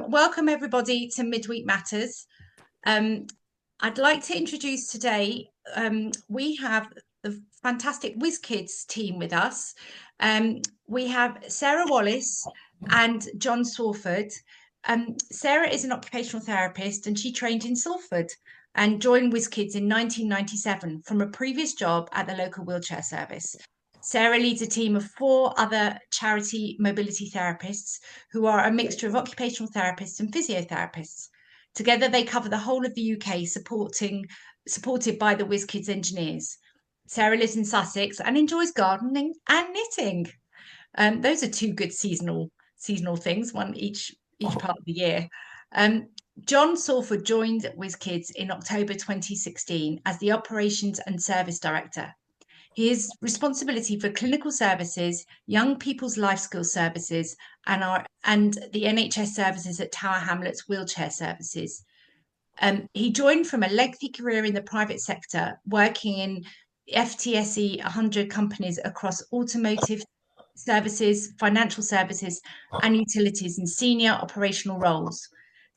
Welcome everybody to Midweek Matters. Um, I'd like to introduce today, we have the fantastic Whizz Kids team with us. We have Sarah Wallace and John Sawford. Sarah is an occupational therapist and she trained in Sawford and joined Whizz Kids in 1997 from a previous job at the local wheelchair service. Sarah leads a team of four other charity mobility therapists who are a mixture of occupational therapists and physiotherapists. Together, they cover the whole of the UK, supported by the Whizz Kids engineers. Sarah lives in Sussex and enjoys gardening and knitting. Those are two good seasonal things, one each part of the year. Um, John Sawford joined Whizz Kids in October 2016 as the Operations and Service Director. His responsibility for clinical services, young people's life skills services, and the NHS services at Tower Hamlets wheelchair services. He joined from a lengthy career in the private sector, working in FTSE 100 companies across automotive services, financial services, and utilities in senior operational roles.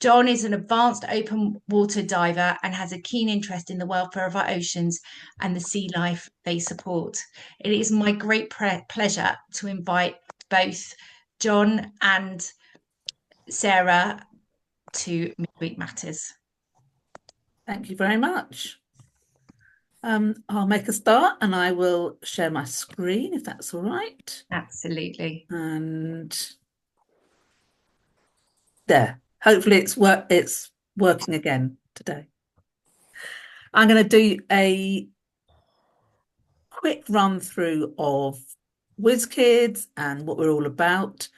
John is an advanced open water diver and has a keen interest in the welfare of our oceans and the sea life they support. It is my great pleasure to invite both John and Sarah to Midweek Matters. Thank you very much. I'll make a start and I will share my screen if that's all right. Absolutely. And there, hopefully it's working again today. I'm going to do a quick run through of Whizz Kids and what we're all about.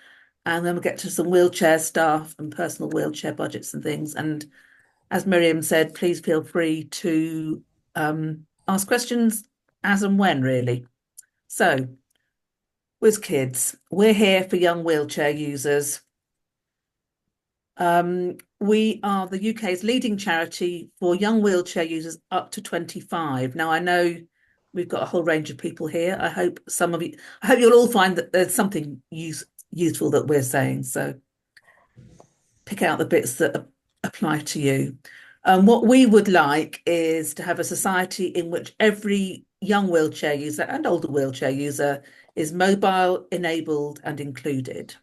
And then we'll get to some wheelchair stuff and personal wheelchair budgets and things. And as Miriam said, please feel free to ask questions as and when, really. So, Whizz Kids, we're here for young wheelchair users. We are the UK's leading charity for young wheelchair users up to 25. Now, I know we've got a whole range of people here. I hope you'll all find that there's something useful that we're saying. So pick out the bits that apply to you. What we would like is to have a society in which every young wheelchair user and older wheelchair user is mobile, enabled, and included.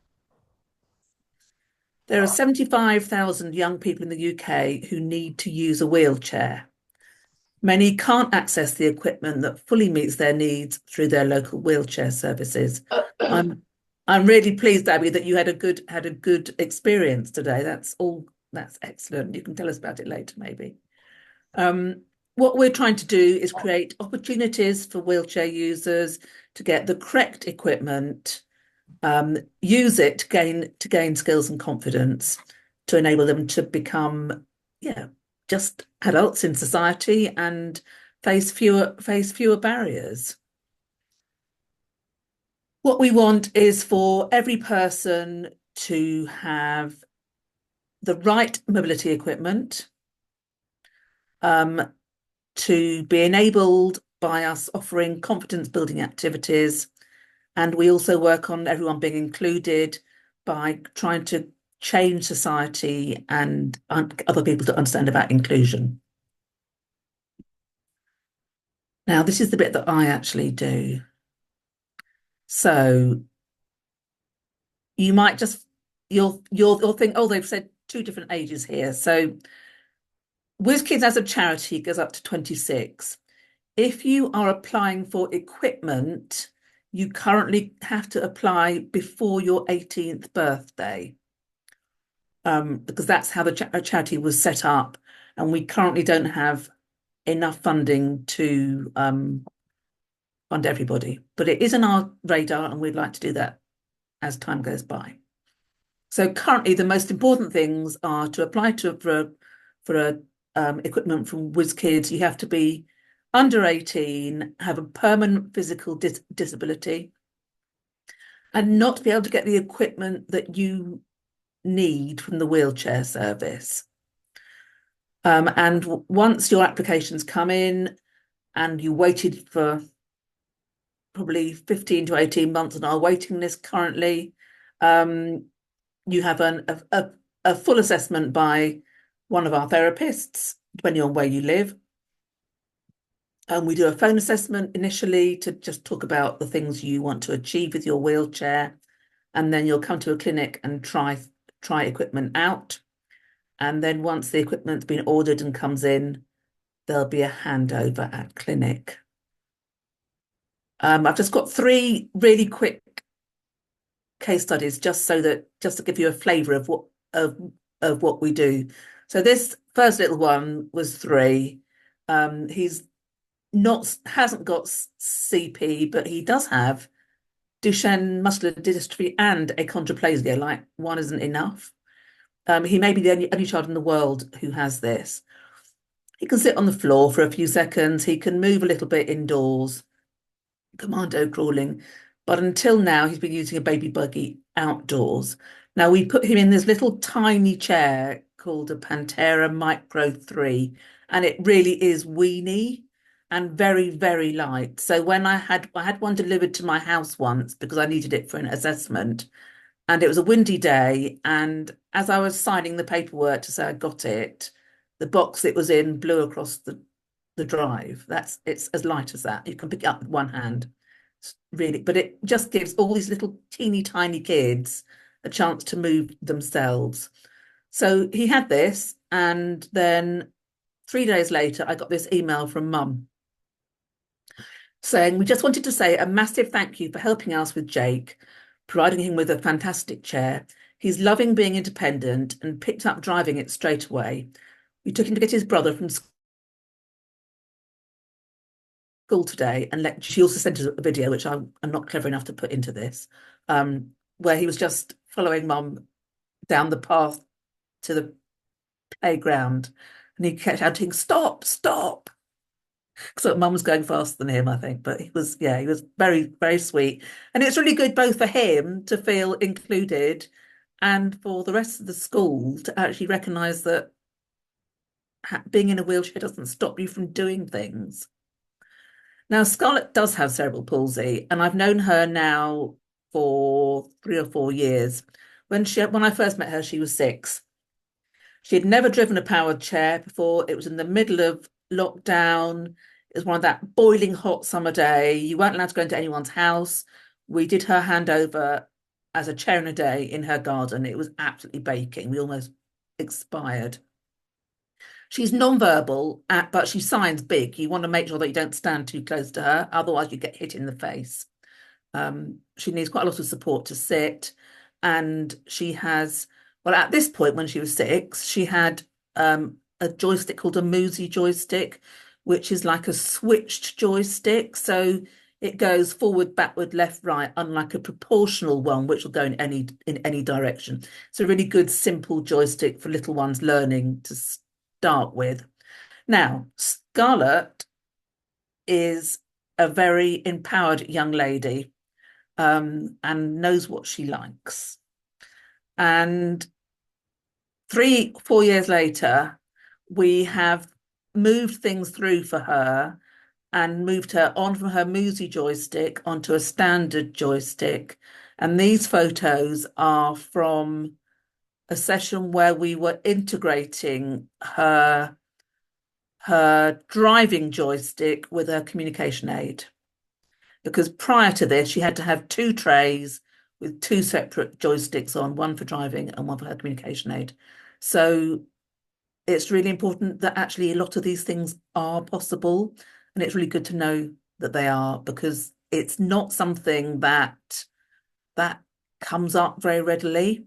There are 75,000 young people in the UK who need to use a wheelchair. Many can't access the equipment that fully meets their needs through their local wheelchair services. I'm really pleased, Abby, that you had a good experience today. That's excellent. You can tell us about it later, maybe. What we're trying to do is create opportunities for wheelchair users to get the correct equipment, use it to gain skills and confidence, to enable them to become, just adults in society and face fewer barriers. What we want is for every person to have the right mobility equipment, to be enabled by us offering confidence building activities. And we also work on everyone being included by trying to change society and other people to understand about inclusion. Now, this is the bit that I actually do. So you might you'll think, oh, they've said two different ages here. So Whizz Kids as a charity goes up to 26. If you are applying for equipment, you currently have to apply before your 18th birthday, because that's how the charity was set up. And we currently don't have enough funding to fund everybody. But it is on our radar and we'd like to do that as time goes by. So currently the most important things are to apply for equipment from Whizz Kids. You have to be under 18, have a permanent physical disability, and not be able to get the equipment that you need from the wheelchair service. And once your applications come in and you waited for probably 15 to 18 months on our waiting list currently, you have a full assessment by one of our therapists, depending on where you live. And we do a phone assessment initially to just talk about the things you want to achieve with your wheelchair. And then you'll come to a clinic and try equipment out. And then once the equipment's been ordered and comes in, there'll be a handover at clinic. I've just got three really quick case studies just to give you a flavour of what we do. So this first little one was 3. He's not hasn't got CP, but he does have Duchenne muscular dystrophy and achondroplasia. Like, one isn't enough. He may be the only child in the world who has this. He can sit on the floor for a few seconds. He can move a little bit indoors, commando crawling. But until now, he's been using a baby buggy outdoors. Now, we put him in this little tiny chair called a Pantera Micro 3, and it really is weeny and very, very light. So when I had one delivered to my house once because I needed it for an assessment, and it was a windy day, and as I was signing the paperwork to say I got it, the box it was in blew across the drive. It's as light as that. You can pick it up with one hand. It's really, but it just gives all these little teeny tiny kids a chance to move themselves. So he had this, and then 3 days later, I got this email from Mum saying, "We just wanted to say a massive thank you for helping us with Jake, providing him with a fantastic chair. He's loving being independent and picked up driving it straight away. We took him to get his brother from school today, and she also sent us a video, which I'm not clever enough to put into this, where he was just following Mum down the path to the playground, and he kept shouting, 'Stop, stop!' So Mum was going faster than him, I think, but he was very, very sweet. And it's really good both for him to feel included and for the rest of the school to actually recognise that being in a wheelchair doesn't stop you from doing things. Now, Scarlett does have cerebral palsy, and I've known her now for 3 or 4 years. When I first met her, she was 6. She had never driven a powered chair before. It was in the middle of lockdown. It was one of that boiling hot summer day. You weren't allowed to go into anyone's house. We did her handover as a chair in a day in her garden. It was absolutely baking. We almost expired. She's non-verbal, but she signs big. You want to make sure that you don't stand too close to her, otherwise you get hit in the face. She needs quite a lot of support to sit, and she has, well, at this point when she was 6, she had a joystick called a Musi joystick, which is like a switched joystick. So it goes forward, backward, left, right, unlike a proportional one, which will go in any direction. It's a really good, simple joystick for little ones learning to start with. Now, Scarlett is a very empowered young lady, and knows what she likes. And 3, 4 years later, we have moved things through for her and moved her on from her Musi joystick onto a standard joystick. And these photos are from a session where we were integrating her driving joystick with her communication aid. Because prior to this, she had to have 2 trays with 2 separate joysticks on, one for driving and one for her communication aid. So it's really important that actually a lot of these things are possible. And it's really good to know that they are, because it's not something that comes up very readily.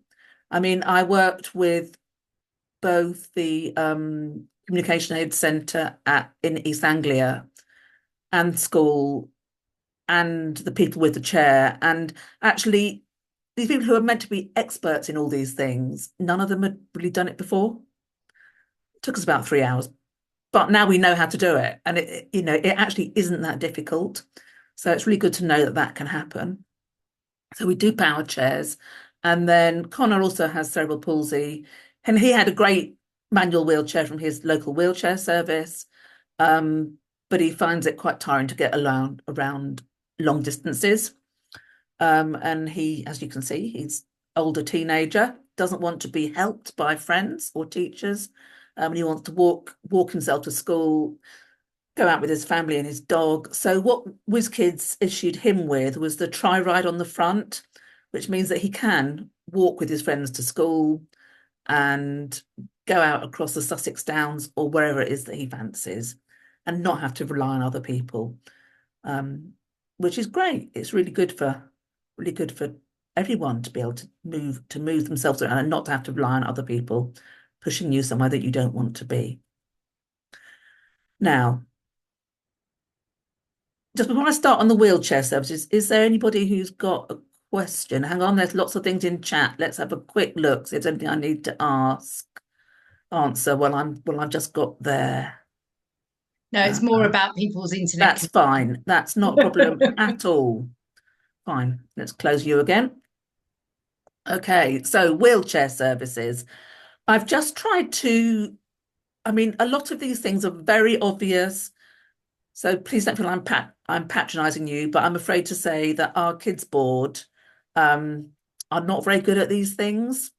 I mean, I worked with both the communication aid centre in East Anglia and school and the people with the chair. And actually, these people who are meant to be experts in all these things, none of them had really done it before. It took us about 3 hours, but now we know how to do it. And it actually isn't that difficult. So it's really good to know that that can happen. So we do power chairs. And then Connor also has cerebral palsy, and he had a great manual wheelchair from his local wheelchair service. But he finds it quite tiring to get around long distances. And he, as you can see, he's older teenager. doesn't want to be helped by friends or teachers, and he wants to walk himself to school, go out with his family and his dog. So what WizKids issued him with was the Try Ride on the front, which means that he can walk with his friends to school and go out across the Sussex Downs or wherever it is that he fancies, and not have to rely on other people, which is great. It's really good for everyone to be able to move themselves around and not to have to rely on other people pushing you somewhere that you don't want to be. Now, just before I start on the wheelchair services, is there anybody who's got a question? Hang on, there's lots of things in chat. Let's have a quick look. See if there's anything I need to answer while I've just got there. No, it's more about people's internet. That's fine. That's not a problem at all. Fine. Let's close you again. Okay, so wheelchair services. I've just tried to, I mean, a lot of these things are very obvious. So please don't feel I'm patronising you, but I'm afraid to say that our kids board are not very good at these things.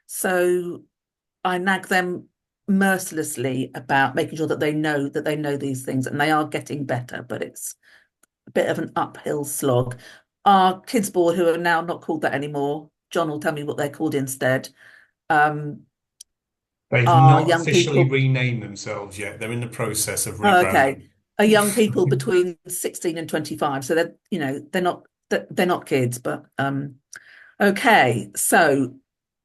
So I nag them mercilessly about making sure that they know these things, and they are getting better, but it's a bit of an uphill slog. Our kids board, who are now not called that anymore, John will tell me what they're called instead. They've Are not young officially people. renamed themselves yet. They're in the process of Oh, rebranding. okay. Are young people between 16 and 25. So they're not kids, but okay. So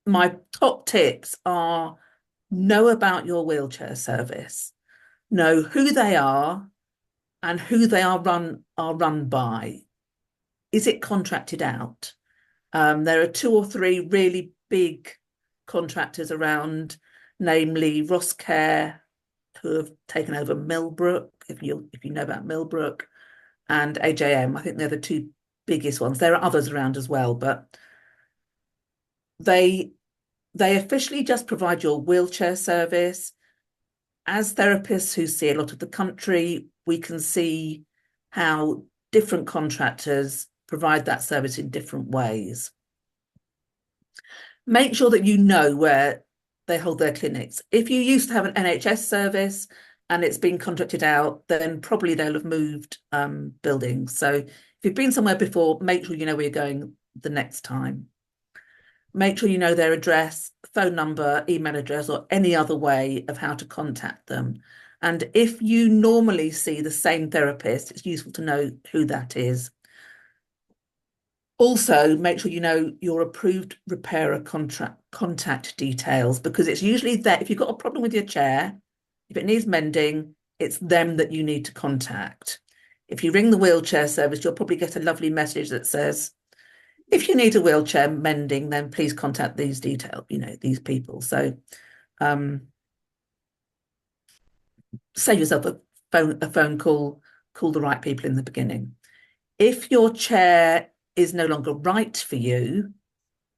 my top tips are: know about your wheelchair service, know who they are and who they are run by. Is it contracted out? There are two or three really big contractors around, namely Ross Care, who have taken over Millbrook, if you know about Millbrook, and AJM. I think they're the two biggest ones. There are others around as well, but they officially just provide your wheelchair service. As therapists who see a lot of the country, we can see how different contractors provide that service in different ways. Make sure that you know where they hold their clinics. If you used to have an NHS service and it's been contracted out, then probably they'll have moved buildings. So if you've been somewhere before, make sure you know where you're going the next time. Make sure you know their address, phone number, email address, or any other way of how to contact them. And if you normally see the same therapist, it's useful to know who that is. Also, make sure you know your approved repairer contact details, because it's usually that if you've got a problem with your chair, if it needs mending, it's them that you need to contact. If you ring the wheelchair service, you'll probably get a lovely message that says, if you need a wheelchair mending, then please contact these details, these people. So save yourself a phone call, call the right people in the beginning. If your chair is no longer right for you,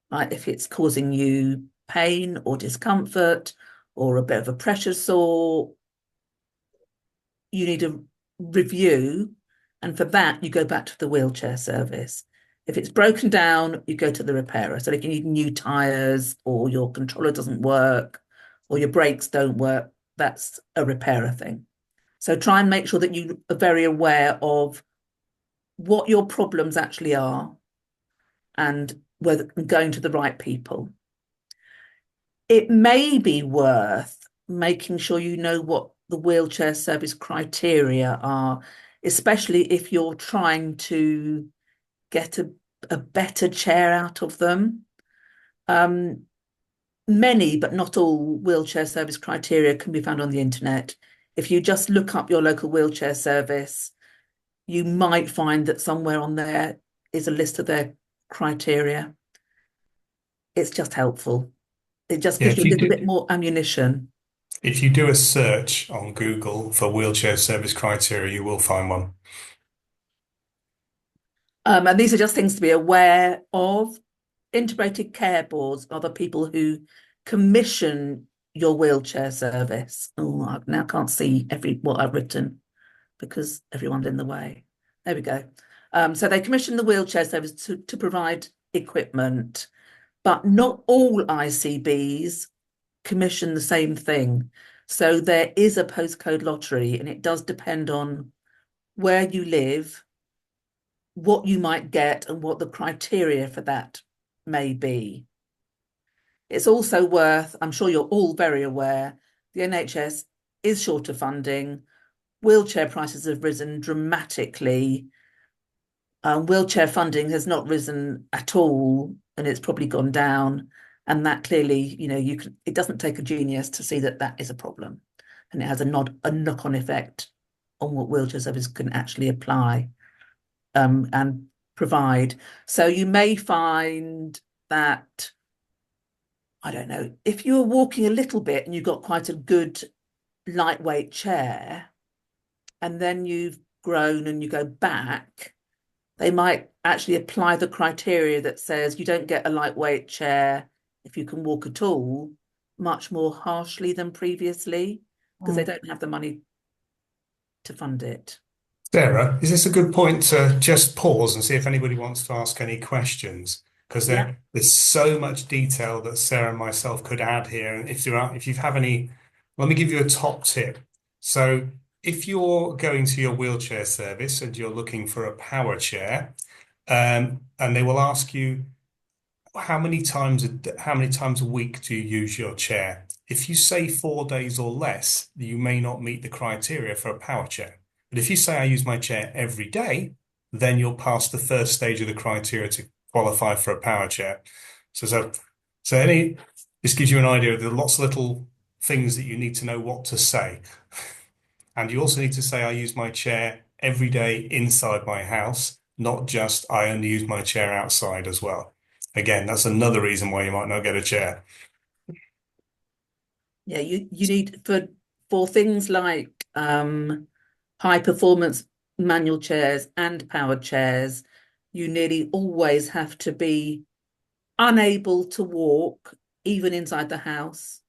like if it's causing you pain or discomfort or a bit of a pressure sore, you need a review. And for that, you go back to the wheelchair service. If it's broken down, you go to the repairer. So if you need new tyres or your controller doesn't work or your brakes don't work, that's a repairer thing. So try and make sure that you are very aware of what your problems actually are and whether going to the right people. It may be worth making sure you know what the wheelchair service criteria are, especially if you're trying to get a better chair out of them. Many, but not all, wheelchair service criteria can be found on the internet. If you just look up your local wheelchair service, you might find that somewhere on there is a list of their criteria. It's just helpful. It just Yeah, gives you a little bit more ammunition. if you do a search on Google for wheelchair service criteria, you will find one. And these are just things to be aware of. Integrated care boards are the people who commission your wheelchair service. Oh, I now can't see what I've written because everyone's in the way. There we go. So they commission the wheelchair service to provide equipment. but not all ICBs commission the same thing. So there is a postcode lottery, and it does depend on where you live, what you might get, and what the criteria for that may be. It's also worth, I'm sure you're all very aware, the NHS is short of funding. Wheelchair prices have risen dramatically. Wheelchair funding has not risen at all, and it's probably gone down. And that clearly, it doesn't take a genius to see that that is a problem, and it has a knock-on effect on what wheelchair service can actually apply and provide. So you may find that, I don't know, if you're walking a little bit and you've got quite a good lightweight chair, and then you've grown and you go back, they might actually apply the criteria that says you don't get a lightweight chair if you can walk at all, much more harshly than previously, because they don't have the money to fund it. Sarah, is this a good point to just pause and see if anybody wants to ask any questions? Because Yeah. there's so much detail that Sarah and myself could add here. And if you have any, let me give you a top tip. So if you're going to your wheelchair service and you're looking for a power chair, and they will ask you how many times a week do you use your chair? If you say 4 days or less, you may not meet the criteria for a power chair. But if you say I use my chair every day, then you'll pass the first stage of the criteria to qualify for a power chair. This gives you an idea. There are lots of little things that you need to know what to say. And you also need to say I use my chair every day inside my house, not just I only use my chair outside as well. Again, that's another reason why you might not get a chair. Yeah, you need for things like high performance manual chairs and powered chairs, you nearly always have to be unable to walk even inside the house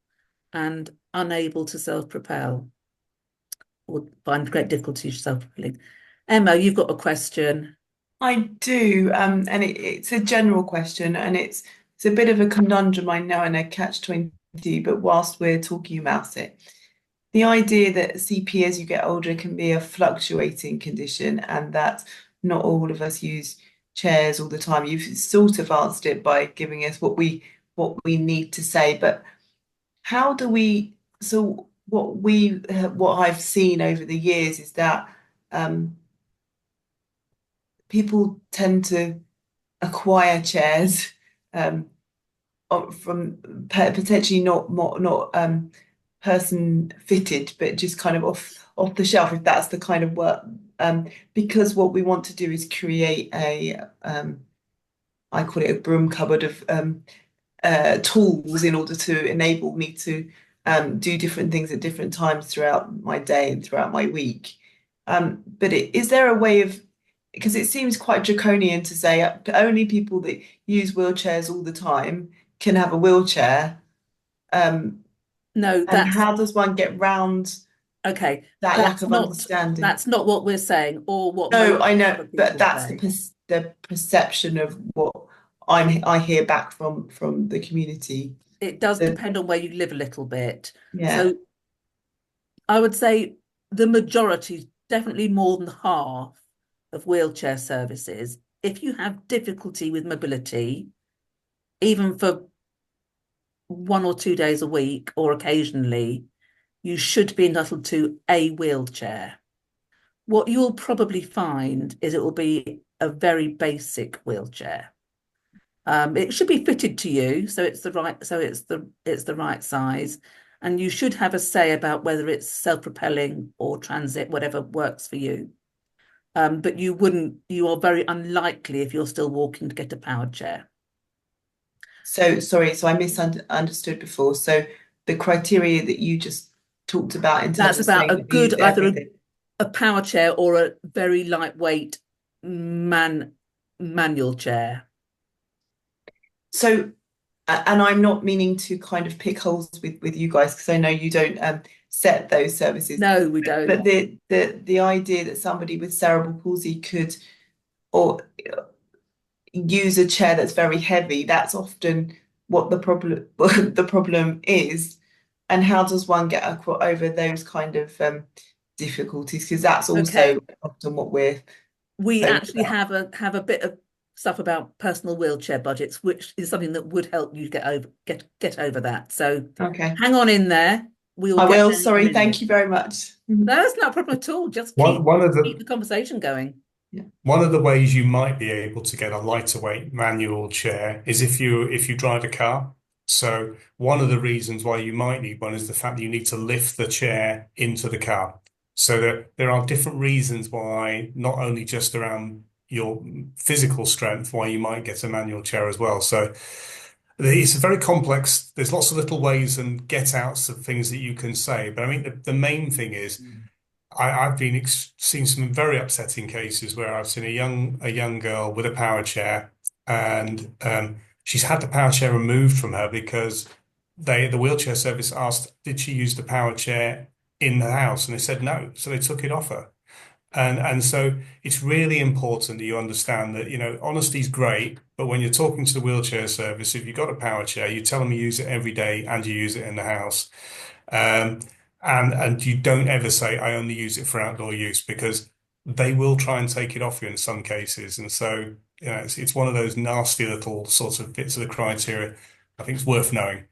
and unable to self-propel or find great difficulty self-propelling. Emma, you've got a question. I do, and it's a general question, and it's a bit of a conundrum, I know, and a catch-22, but whilst we're talking about it, the idea that CP as you get older can be a fluctuating condition, and that not all of us use chairs all the time. You've sort of answered it by giving us what we need to say, but how do we? So what I've seen over the years is that people tend to acquire chairs from potentially not person fitted, but just kind of off the shelf, if that's the kind of work. Because what we want to do is create I call it a broom cupboard of tools in order to enable me to do different things at different times throughout my day and throughout my week. But is there a way of, because it seems quite draconian to say only people that use wheelchairs all the time can have a wheelchair. No, and how does one get round okay, that lack of understanding? That's not what we're saying, or what. No, I know, but that's the perception of what I hear back from the community. It does depend on where you live a little bit. Yeah. So I would say the majority, definitely more than half of wheelchair services, if you have difficulty with mobility, even for 1 or 2 days a week or occasionally, you should be entitled to a wheelchair. What you'll probably find is it will be a very basic wheelchair. It should be fitted to you, so it's the right size, and you should have a say about whether it's self-propelling or transit, whatever works for you. But you are very unlikely if you're still walking to get a powered chair. So sorry, so I misunderstood before. So the criteria that you just talked about in terms That's about a good either a power chair or a very lightweight manual chair. So, and I'm not meaning to kind of pick holes with you guys, because I know you don't set those services. No, we don't. But the idea that somebody with cerebral palsy could or use a chair that's very heavy, that's often what the problem is, and how does one get over those kind of difficulties? Because that's Okay. also often what we're We told actually about. have a bit of stuff about personal wheelchair budgets, which is something that would help you get over that. So Okay, hang on in there. We will I get will. there in a Sorry, thank minute. you very much. No, that's not a problem at all. Just One of keep the the conversation going. Yeah. one of the ways you might be able to get a lighter weight manual chair is if you drive a car. So one of the reasons why you might need one is the fact that you need to lift the chair into the car. So there are different reasons why, not only just around your physical strength, why you might get a manual chair as well. So it's a very complex, there's lots of little ways and get outs of things that you can say. But I mean, the main thing is I've been seen some very upsetting cases where I've seen a young girl with a power chair, and she's had the power chair removed from her because the wheelchair service asked, did she use the power chair in the house, and they said no, so they took it off her. And so it's really important that you understand that, honesty is great, but when you're talking to the wheelchair service, if you've got a power chair, you tell them you use it every day and you use it in the house. Um, and you don't ever say, I only use it for outdoor use, because they will try and take it off you in some cases. And so, it's one of those nasty little sort of bits of the criteria. I think it's worth knowing.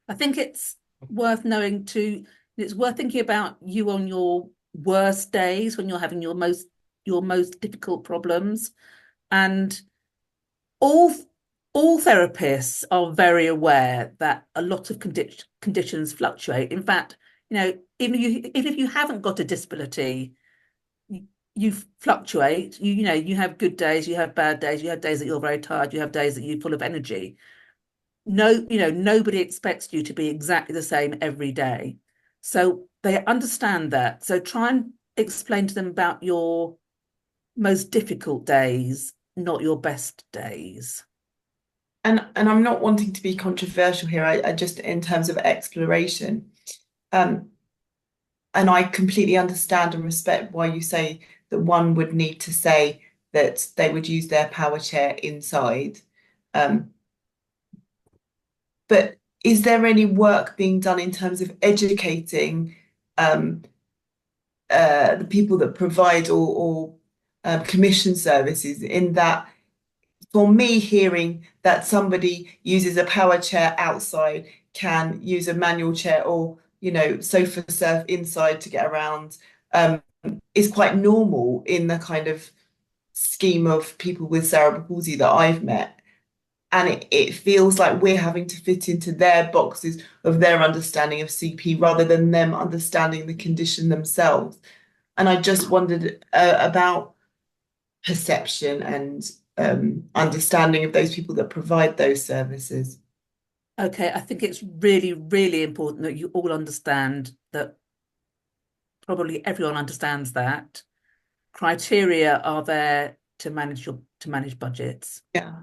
I think it's worth knowing too. It's worth thinking about you on your worst days when you're having your most difficult problems. And all all therapists are very aware that a lot of conditions fluctuate. In fact, even if you haven't got a disability, you fluctuate. You have good days, you have bad days, you have days that you're very tired, you have days that you're full of energy. Nobody expects you to be exactly the same every day. So they understand that. So try and explain to them about your most difficult days, not your best days. And I'm not wanting to be controversial here. I just, in terms of exploration, and I completely understand and respect why you say that one would need to say that they would use their power chair inside. But is there any work being done in terms of educating the people that provide or commission services, in that, for me, hearing that somebody uses a power chair outside can use a manual chair or, sofa surf inside to get around, is quite normal in the kind of scheme of people with cerebral palsy that I've met. And it feels like we're having to fit into their boxes of their understanding of CP rather than them understanding the condition themselves. And I just wondered about perception and understanding of those people that provide those services. Okay, I think it's really, really important that you all understand that. Probably everyone understands that criteria are there to manage budgets. Yeah.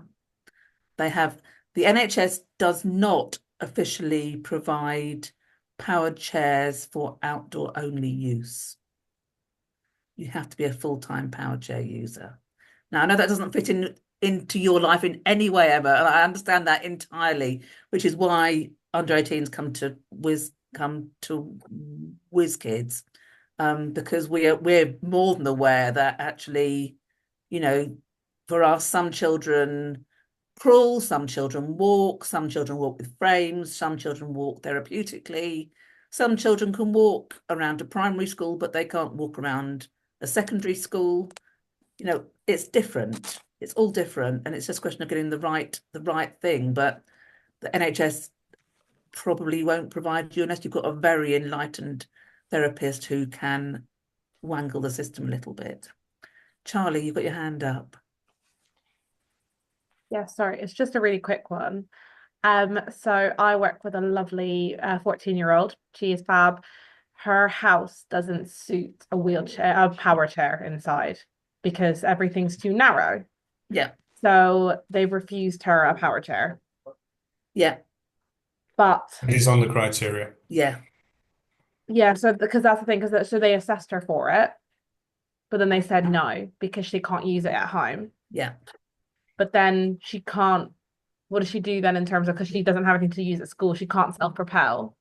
The NHS does not officially provide powered chairs for outdoor only use. You have to be a full-time powered chair user. Now, I know that doesn't fit into your life in any way ever, and I understand that entirely, which is why under 18s come to Whizz Kids, because we're more than aware that actually, for us, some children crawl, some children walk with frames, some children walk therapeutically, some children can walk around a primary school, but they can't walk around a secondary school. It's different. It's all different, and it's just a question of getting the right thing. But the NHS probably won't provide you unless you've got a very enlightened therapist who can wangle the system a little bit. Charlie, you've got your hand up. Yeah, sorry, it's just a really quick one. So I work with a lovely 14-year-old. She is fab. Her house doesn't suit a power chair inside because everything's too narrow. Yeah. So they've refused her a power chair. Yeah. But It is on the criteria. Yeah. Yeah, so because that's the thing, because so they assessed her for it, but then they said no because she can't use it at home. Yeah. But then she can't what does she do then in terms of, because she doesn't have anything to use at school, she can't self-propel?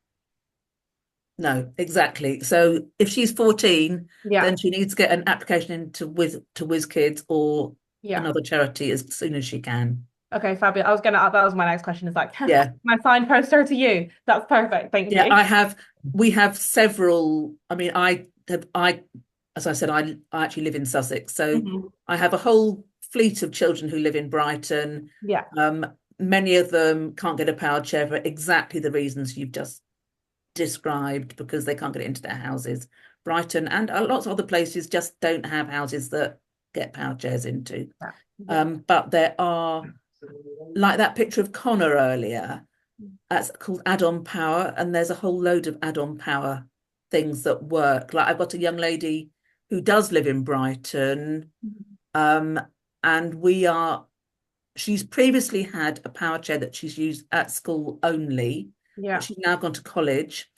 No, exactly. So if she's 14, Yeah, then she needs to get an application into Whizz Kids or yeah. another charity as soon as she can. Okay, fabulous. That was my next question, is like, can Yeah. I signpost her to you? That's perfect. Thank Yeah, you. we have several. I mean, as I said, I actually live in Sussex, so Mhm. I have a whole fleet of children who live in Brighton. Yeah. Many of them can't get a powered chair for exactly the reasons you've just described, because they can't get it into their houses. Brighton and lots of other places just don't have houses that get powered chairs into. Yeah. Yeah. But there are, like that picture of Connor earlier, that's called add-on power, and there's a whole load of add-on power things that work. Like I've got a young lady who does live in Brighton, and she's previously had a power chair that she's used at school only, but Yeah. she's now gone to college,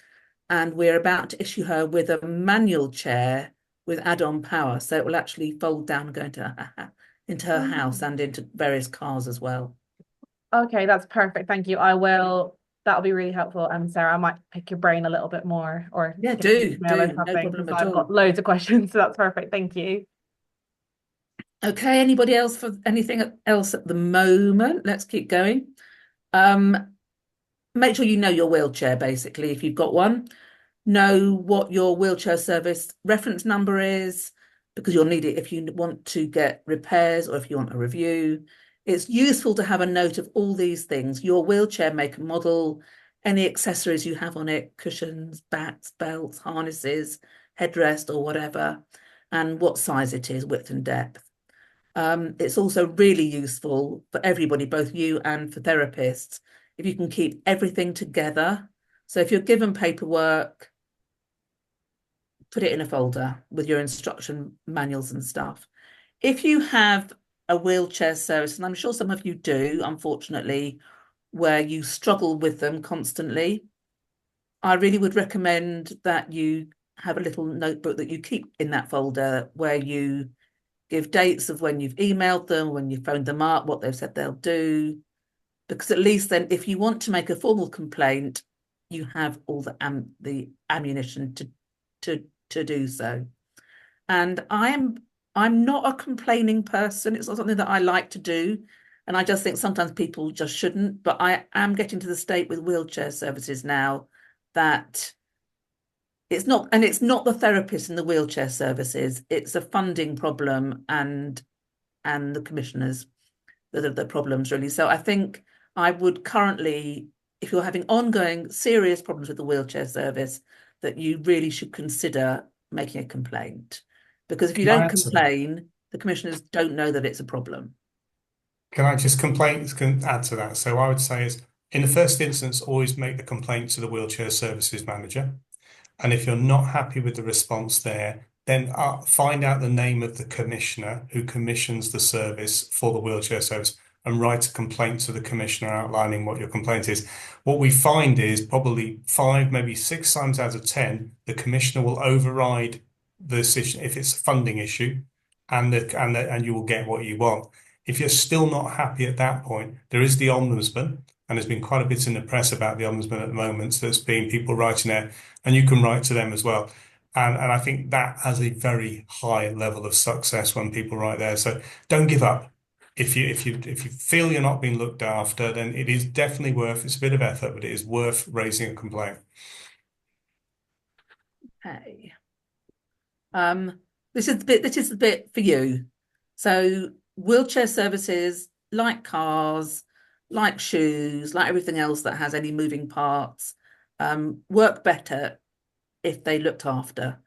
and we're about to issue her with a manual chair with add-on power, so it will actually fold down and go into her house and into various cars as well. Okay, that's perfect. Thank you. That'll be really helpful. And Sarah, I might pick your brain a little bit more, or Yeah, get an do email or no something, problem because at I've got all. loads of questions. So that's perfect. Thank you. Okay, anybody else for anything else at the moment? Let's keep going. Make sure you know your wheelchair, basically, if you've got one. Know what your wheelchair service reference number is, because you'll need it if you want to get repairs or if you want a review. It's useful to have a note of all these things: your wheelchair make and model, any accessories you have on it, cushions, backs, belts, harnesses, headrest, or whatever, and what size it is, width and depth. It's also really useful for everybody, both you and for therapists, if you can keep everything together. So if you're given paperwork, put it in a folder with your instruction manuals and stuff. If you have a wheelchair service, and I'm sure some of you do, unfortunately, where you struggle with them constantly, I really would recommend that you have a little notebook that you keep in that folder, where you give dates of when you've emailed them, when you phoned them up, what they've said they'll do. Because at least then, if you want to make a formal complaint, you have all the ammunition to do so. And I'm not a complaining person. It's not something that I like to do. And I just think sometimes people just shouldn't. But I am getting to the state with wheelchair services now that it's not the therapist in the wheelchair services. It's a funding problem and the commissioners that are the problems, really. So I think I would currently, if you're having ongoing serious problems with the wheelchair service, that you really should consider making a complaint. Because if you Can I don't add to that? complain, the commissioners don't know that it's a problem. Can I just add to that? So I would say is, in the first instance, always make the complaint to the wheelchair services manager. And if you're not happy with the response there, then find out the name of the commissioner who commissions the service for the wheelchair service and write a complaint to the commissioner outlining what your complaint is. What we find is probably 5, maybe 6 times out of 10, the commissioner will override the decision if it's a funding issue, and you will get what you want. If you're still not happy at that point, there is the ombudsman, and there's been quite a bit in the press about the ombudsman at the moment. So there's been people writing there, and you can write to them as well. And I think that has a very high level of success when people write there. So don't give up. If you feel you're not being looked after, then it is definitely worth. It's a bit of effort, but it is worth raising a complaint. Okay. This is the bit for you. So wheelchair services, like cars, like shoes, like everything else that has any moving parts, work better if they looked after.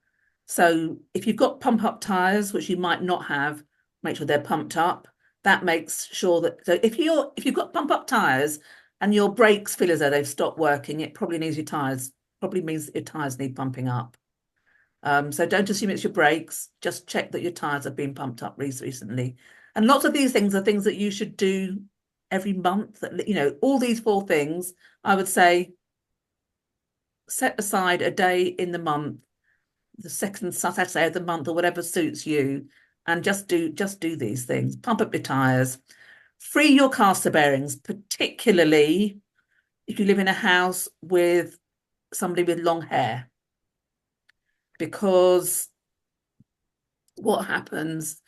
So if you've got pump up tires, which you might not have, make sure they're pumped up. That makes sure that, so if you've got pump up tires and your brakes feel as though they've stopped working, it probably means that your tires need pumping up. So don't assume it's your brakes. Just check that your tires have been pumped up recently. And lots of these things are things that you should do every month. All these 4 things, I would say, set aside a day in the month, the second Saturday of the month or whatever suits you, and just do these things. Pump up your tires, Free your caster bearings, particularly if you live in a house with somebody with long hair, because what happens,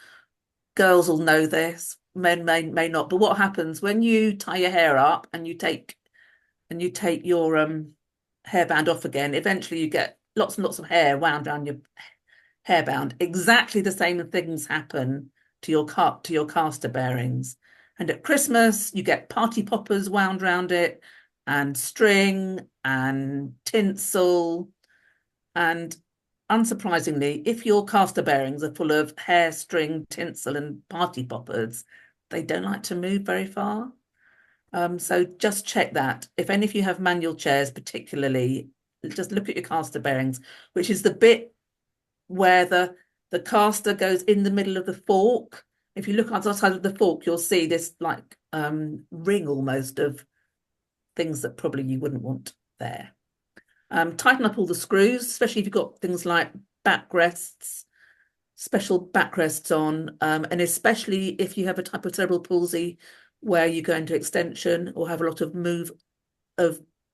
girls will know this, men may not, but what happens when you tie your hair up and you take your hairband off again, eventually you get lots and lots of hair wound around your hairband. Exactly the same things happen to your caster bearings. And at Christmas, you get party poppers wound around it, and string and tinsel. And unsurprisingly, if your caster bearings are full of hair, string, tinsel, and party poppers, they don't like to move very far. So just check that. If any of you have manual chairs, particularly, just look at your caster bearings, which is the bit where the caster goes in the middle of the fork. If you look on the side of the fork, you'll see this like ring almost of things that probably you wouldn't want there. Tighten up all the screws, especially if you've got things like backrests, special backrests on, and especially if you have a type of cerebral palsy where you go into extension or have a lot of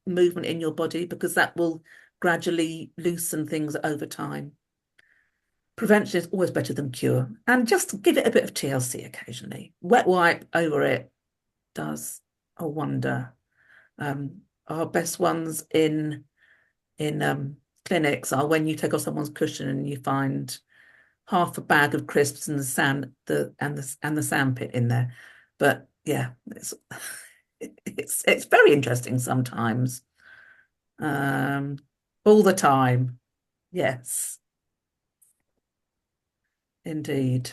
movement in your body, because that will gradually loosen things over time. Prevention is always better than cure, and just give it a bit of TLC occasionally. Wet wipe over it does a wonder. Our best ones in clinics are when you take off someone's cushion and you find half a bag of crisps and the sandpit in there. But yeah, it's very interesting sometimes. All the time. Yes. Indeed.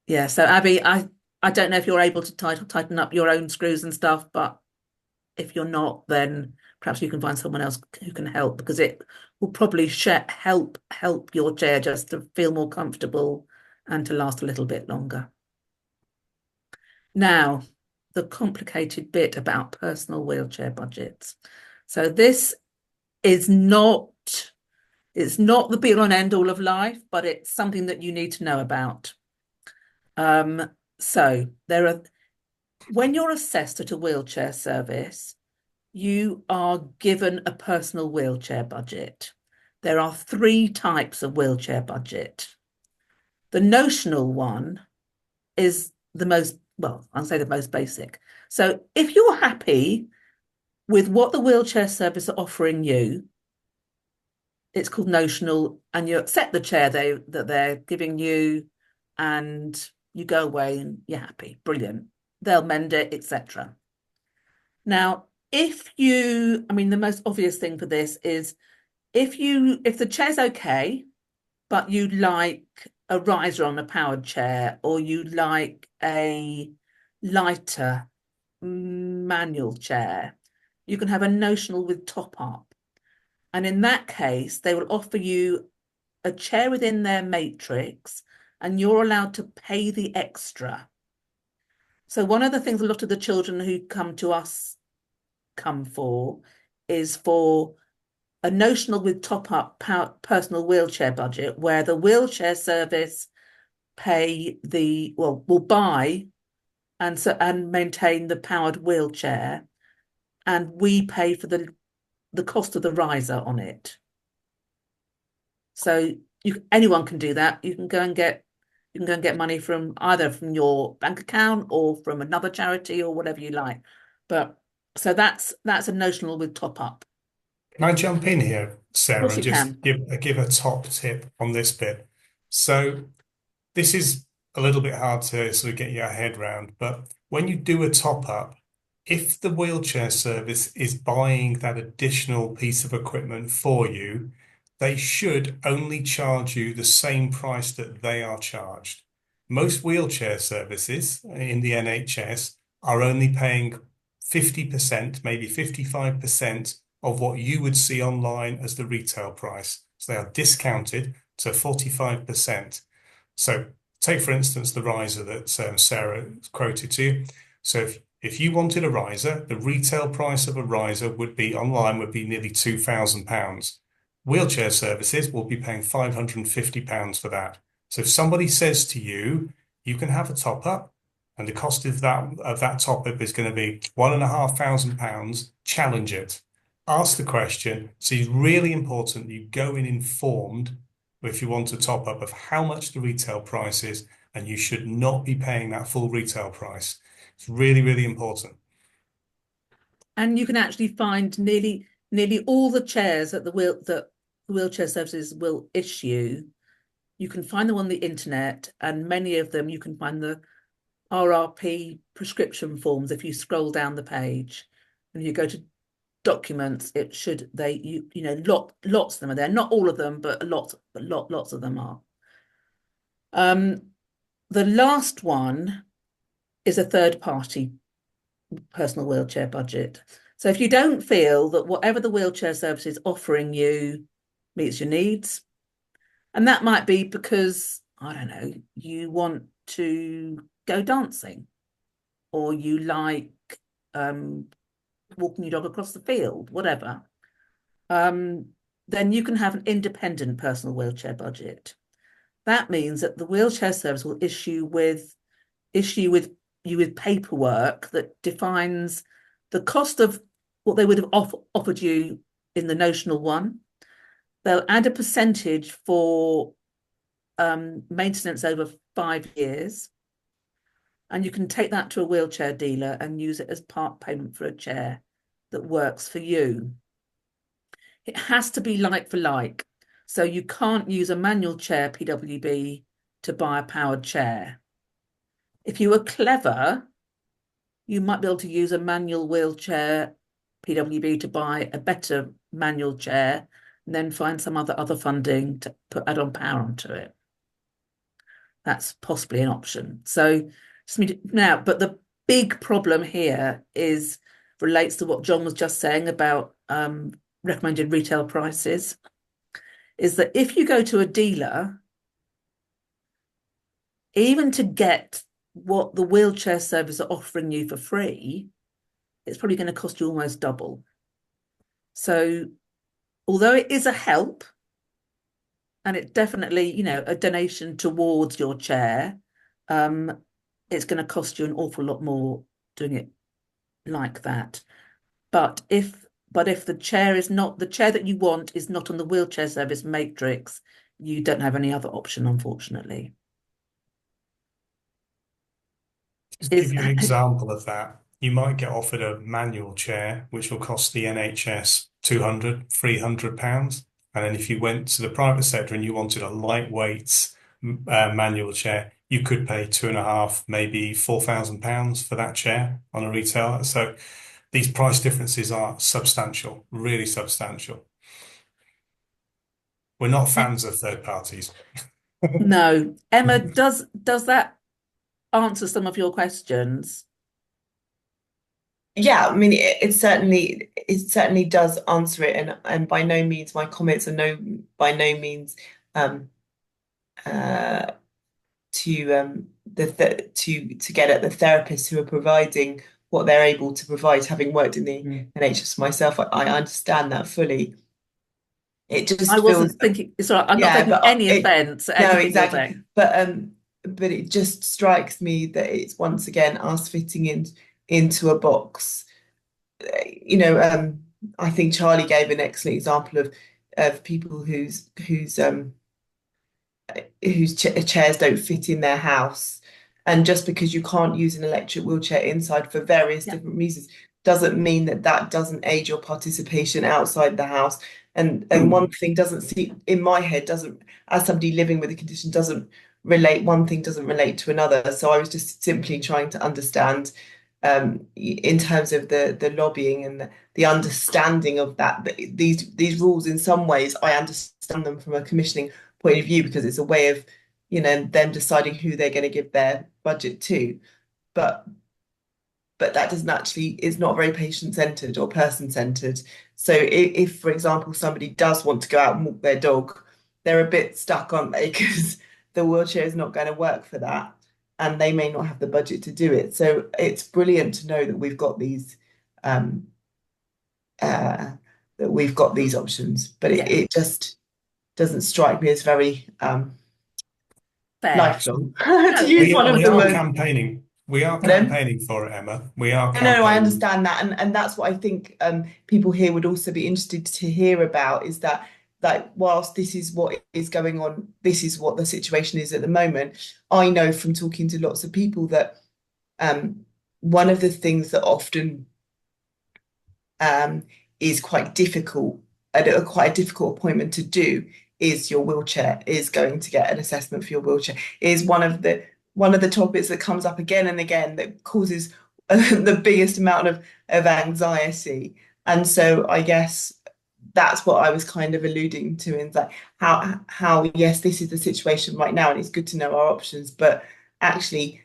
Yeah, so Abby, I don't know if you're able to tighten up your own screws and stuff, but if you're not, then perhaps you can find someone else who can help, because it will probably help your chair just to feel more comfortable and to last a little bit longer. Now, the complicated bit about personal wheelchair budgets. So this is it's not the be-all and end-all of life, but it's something that you need to know about. So when you're assessed at a wheelchair service, you are given a personal wheelchair budget. There are 3 types of wheelchair budget. The notional one is I'll say the most basic. So if you're happy with what the wheelchair service are offering you, it's called notional, and you accept the chair that they're giving you, and you go away and you're happy. Brilliant. They'll mend it, etc. Now, the most obvious thing for this is if the chair's okay, but you like a riser on a powered chair, or you like a lighter manual chair, you can have a notional with top up. And in that case, they will offer you a chair within their matrix, and you're allowed to pay the extra. So one of the things a lot of the children who come to us come for is for a notional with top-up personal wheelchair budget, where the wheelchair service will buy and maintain the powered wheelchair, and we pay for the cost of the riser on it. So anyone can do that. You can go and get money from either from your bank account or from another charity or whatever you like. But so that's a notional with top up. Can I jump in here, Sarah, and just can. give a top tip on this bit? So this is a little bit hard to sort of get your head around, but when you do a top up, if the wheelchair service is buying that additional piece of equipment for you, they should only charge you the same price that they are charged. Most wheelchair services in the NHS are only paying 50%, maybe 55% of what you would see online as the retail price. So they are discounted to 45%. So take, for instance, the riser that Sarah quoted to you. So if you wanted a riser, the retail price of a riser would be nearly £2,000. Wheelchair services will be paying £550 for that. So if somebody says to you, you can have a top up, and the cost of that top up is going to be £1,500. Challenge it. Ask the question. So it's really important you go in informed if you want to top up of how much the retail price is, and you should not be paying that full retail price. It's really, really important. And you can actually find nearly all the chairs that the wheelchair services will issue. You can find them on the internet, and many of them you can find the RRP prescription forms if you scroll down the page and you go to documents. Lots of them are there. Not all of them, but lots of them are. The last one is a third party personal wheelchair budget. So if you don't feel that whatever the wheelchair service is offering you meets your needs, and that might be because, I don't know, you want to go dancing, or you like walking your dog across the field, whatever, then you can have an independent personal wheelchair budget. That means that the wheelchair service will issue you with paperwork that defines the cost of what they would have offered you in the notional one. They'll add a percentage for maintenance over 5 years, and you can take that to a wheelchair dealer and use it as part payment for a chair that works for you. It has to be like for like, so you can't use a manual chair PWB to buy a powered chair. If you were clever, you might be able to use a manual wheelchair PWB to buy a better manual chair, and then find some other funding to add on power onto it. That's possibly an option. So now, but the big problem here relates to what John was just saying about recommended retail prices, is that if you go to a dealer, even to get what the wheelchair service are offering you for free, it's probably going to cost you almost double. So although it is a help, and it's definitely, a donation towards your chair, it's going to cost you an awful lot more doing it like that. But if the chair that you want is not on the wheelchair service matrix, you don't have any other option, unfortunately. Just to give you an example of that, you might get offered a manual chair, which will cost the NHS £200, £300. And then if you went to the private sector and you wanted a lightweight manual chair, you could pay £2,500, maybe £4,000 for that chair on a retailer. So these price differences are substantial, really substantial. We're not fans of third parties. No. Emma, does that answer some of your questions? Yeah, I mean, it certainly does answer it, and by no means my comments are by no means to get at the therapists who are providing what they're able to provide. Having worked in the NHS myself, I understand that fully. It just I wasn't thinking. Sorry, I'm not taking any offence at anything you're saying. But it just strikes me that it's once again us fitting into a box. I think Charlie gave an excellent example of people whose chairs don't fit in their house, and just because you can't use an electric wheelchair inside for various different reasons doesn't mean that doesn't aid your participation outside the house. And one thing doesn't seem, in my head, doesn't, as somebody living with a condition, doesn't relate, one thing doesn't relate to another. So I was just simply trying to understand in terms of the lobbying and the understanding of that these rules, in some ways I understand them from a commissioning point of view, because it's a way of them deciding who they're going to give their budget to, but that doesn't actually, is not very patient-centered or person-centered. So if, for example, somebody does want to go out and walk their dog, they're a bit stuck, aren't they? Because the wheelchair is not going to work for that, and they may not have the budget to do it. So it's brilliant to know that we've got these options, but it just doesn't strike me as very lifelong. To use one of the words. Campaigning. We are Pardon? campaigning for it, Emma. We are No, I campaigning. understand that, and that's what I think people here would also be interested to hear about is that, like, whilst this is what is going on, this is what the situation is at the moment. I know from talking to lots of people that one of the things that often is quite difficult, quite a difficult appointment to do, is your wheelchair, is going to get an assessment for your wheelchair, is one of the topics that comes up again and again that causes the biggest amount of anxiety. And so I guess that's what I was kind of alluding to, in that how yes, this is the situation right now, and it's good to know our options, but actually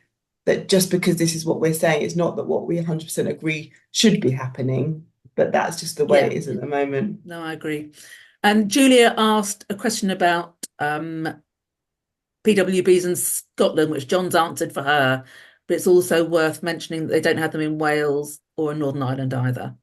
that just because this is what we're saying, it's not that what we 100% agree should be happening, but that's just the way Yeah. it is at the moment. No, I agree. And Julia asked a question about PWBs in Scotland, which John's answered for her, but it's also worth mentioning that they don't have them in Wales or in Northern Ireland either.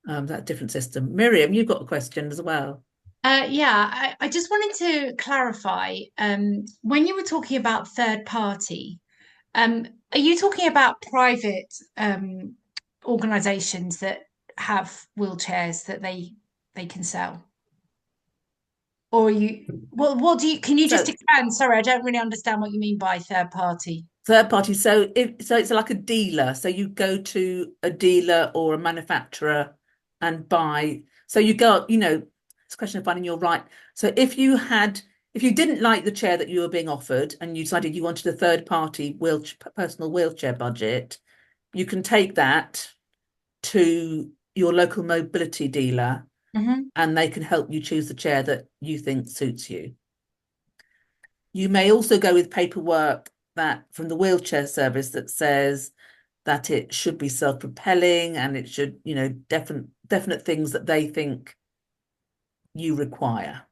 That different system. Miriam, you've got a question as well. Yeah, I just wanted to clarify, when you were talking about third party, are you talking about private organizations that have wheelchairs that they can sell? Or what do you, can you just So expand? Sorry, I don't really understand what you mean by third party. third party. So it's like a dealer. So you go to a dealer or a manufacturer and buy. So you go, it's a question of finding your right. So if you didn't like the chair that you were being offered and you decided you wanted a third party personal wheelchair budget, you can take that to your local mobility dealer and they can help you choose the chair that you think suits you. You may also go with paperwork that from the wheelchair service that says that it should be self-propelling and it should, definite things that they think you require.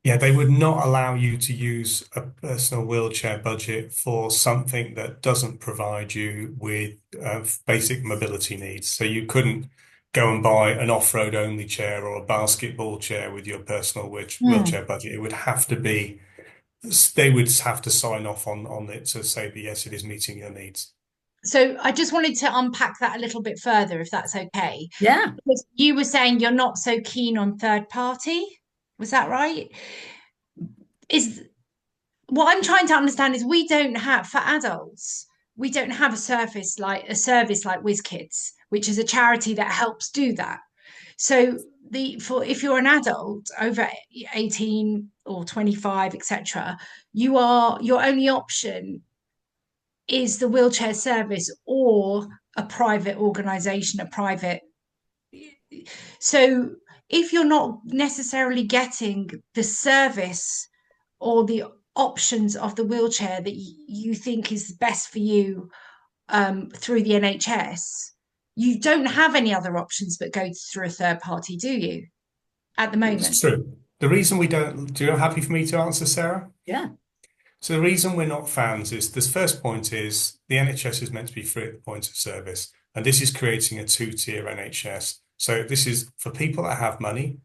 Yeah, they would not allow you to use a personal wheelchair budget for something that doesn't provide you with basic mobility needs. So you couldn't go and buy an off-road only chair or a basketball chair with your personal wheelchair budget. It would have to be, they would have to sign off on it to say that yes, it is meeting your needs. So I just wanted to unpack that a little bit further, if that's okay. Yeah. Because you were saying you're not so keen on third party. Was that right? Is what I'm trying to understand is we don't have, for adults, we don't have a service like Whizz Kids, which is a charity that helps do that. So if you're an adult over 18 or 25, etc., your only option is the wheelchair service or a private organization, a private. So if you're not necessarily getting the service or the options of the wheelchair that you think is best for you through the NHS, you don't have any other options but go through a third party, do you, at the moment? It's true. The reason we don't, do you happy for me to answer, Sarah? Yeah. So the reason we're not fans is this first point is the NHS is meant to be free at the point of service, and this is creating a two-tier NHS. So this is for people that have money,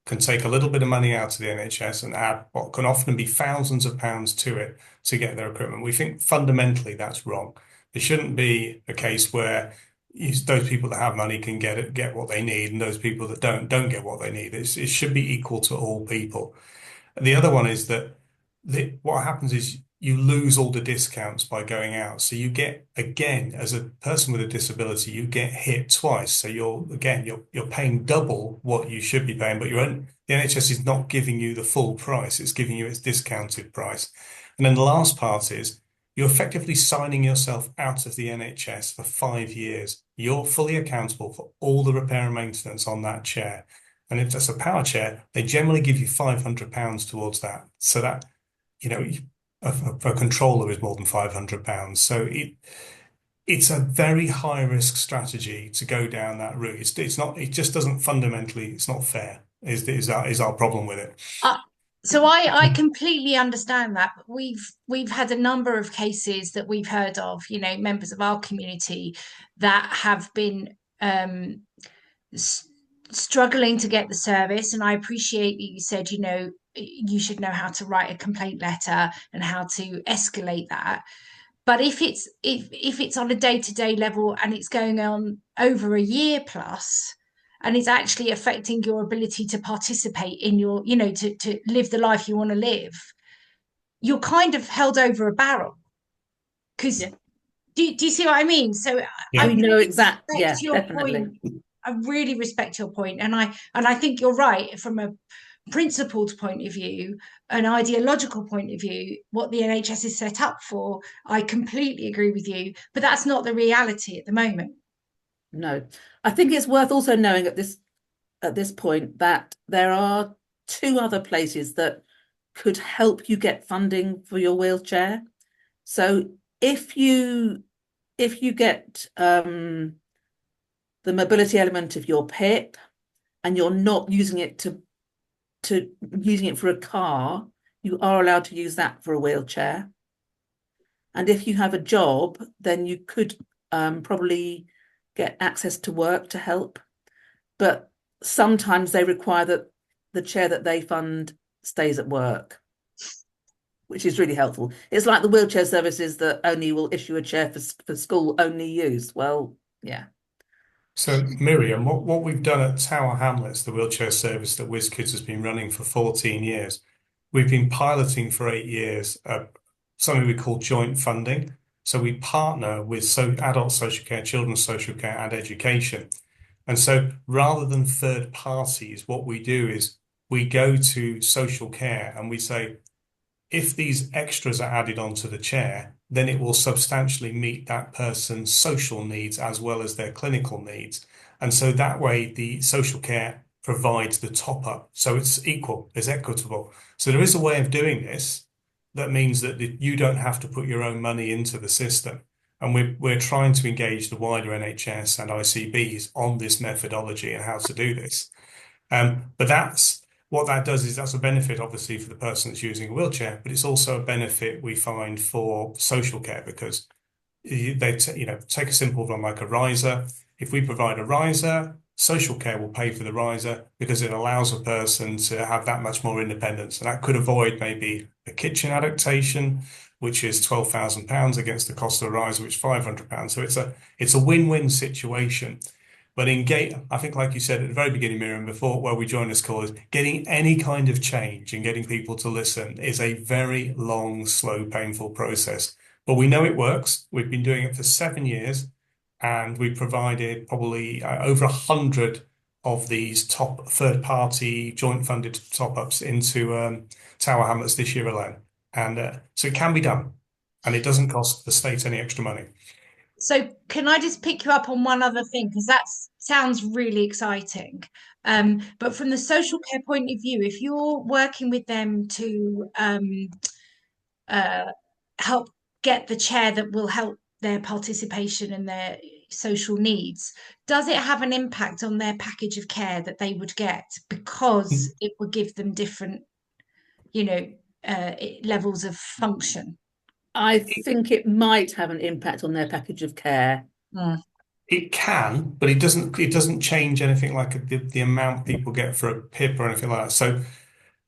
can take a little bit of money out of the NHS and add what can often be thousands of pounds to it to get their equipment. We think fundamentally that's wrong. There shouldn't be a case where those people that have money can get what they need, and those people that don't get what they need. It should be equal to all people. The other one is that what happens is you lose all the discounts by going out. So you get, again, as a person with a disability, you get hit twice. So you're paying double what you should be paying, but the NHS is not giving you the full price. It's giving you its discounted price. And then the last part is you're effectively signing yourself out of the NHS for 5 years. You're fully accountable for all the repair and maintenance on that chair. And if that's a power chair, they generally give you £500 towards that. So that, a controller is more than £500. So it's a very high risk strategy to go down that route. It's not. It just doesn't fundamentally. It's not fair. Is our problem with it? So I completely understand that. We've had a number of cases that we've heard of, members of our community that have been struggling to get the service. And I appreciate that you said, you should know how to write a complaint letter and how to escalate that. But if it's on a day-to-day level and it's going on over a year plus, and it's actually affecting your ability to participate in your, to live the life you want to live, you're kind of held over a barrel. Because Yeah. do you see what I mean? So Yeah. I We know really exactly. respect Yeah, your definitely. point. I really respect your point, and I think you're right from a principled point of view, an ideological point of view, what the NHS is set up for. I completely agree with you, but that's not the reality at the moment. No, I think it's worth also knowing at this point that there are two other places that could help you get funding for your wheelchair. So if you get the mobility element of your PIP and you're not using it to using it for a car, you are allowed to use that for a wheelchair. And if you have a job, then you could probably get access to work to help. But sometimes they require that the chair that they fund stays at work, which is really helpful. It's like the wheelchair services that only will issue a chair for school only use. Well, yeah. So, Miriam, what we've done at Tower Hamlets, the wheelchair service that Whizz Kids has been running for 14 years, we've been piloting for 8 years something we call joint funding. So we partner with adult social care, children's social care, and education. And so rather than third parties, what we do is we go to social care and we say, if these extras are added onto the chair, then it will substantially meet that person's social needs as well as their clinical needs. And so that way the social care provides the top up. So it's equal, it's equitable. So there is a way of doing this that means that you don't have to put your own money into the system. And we're trying to engage the wider NHS and ICBs on this methodology and how to do this. But what that does is that's a benefit, obviously, for the person that's using a wheelchair, but it's also a benefit we find for social care because take a simple one like a riser. If we provide a riser, social care will pay for the riser because it allows a person to have that much more independence, and that could avoid maybe a kitchen adaptation, which is £12,000 against the cost of a riser, which is £500. So it's a win-win situation. But I think, like you said at the very beginning, Miriam, before where we joined this call, is getting any kind of change and getting people to listen is a very long, slow, painful process. But we know it works. We've been doing it for 7 years, and we provided probably over 100 of these top third-party joint-funded top-ups into Tower Hamlets this year alone. And so it can be done, and it doesn't cost the state any extra money. So can I just pick you up on one other thing? Because that sounds really exciting. But from the social care point of view, if you're working with them to uh, help get the chair that will help their participation and their social needs, does it have an impact on their package of care that they would get because it would give them different, levels of function? I think it might have an impact on their package of care. It can, but it doesn't change anything like the amount people get for a PIP or anything like that. So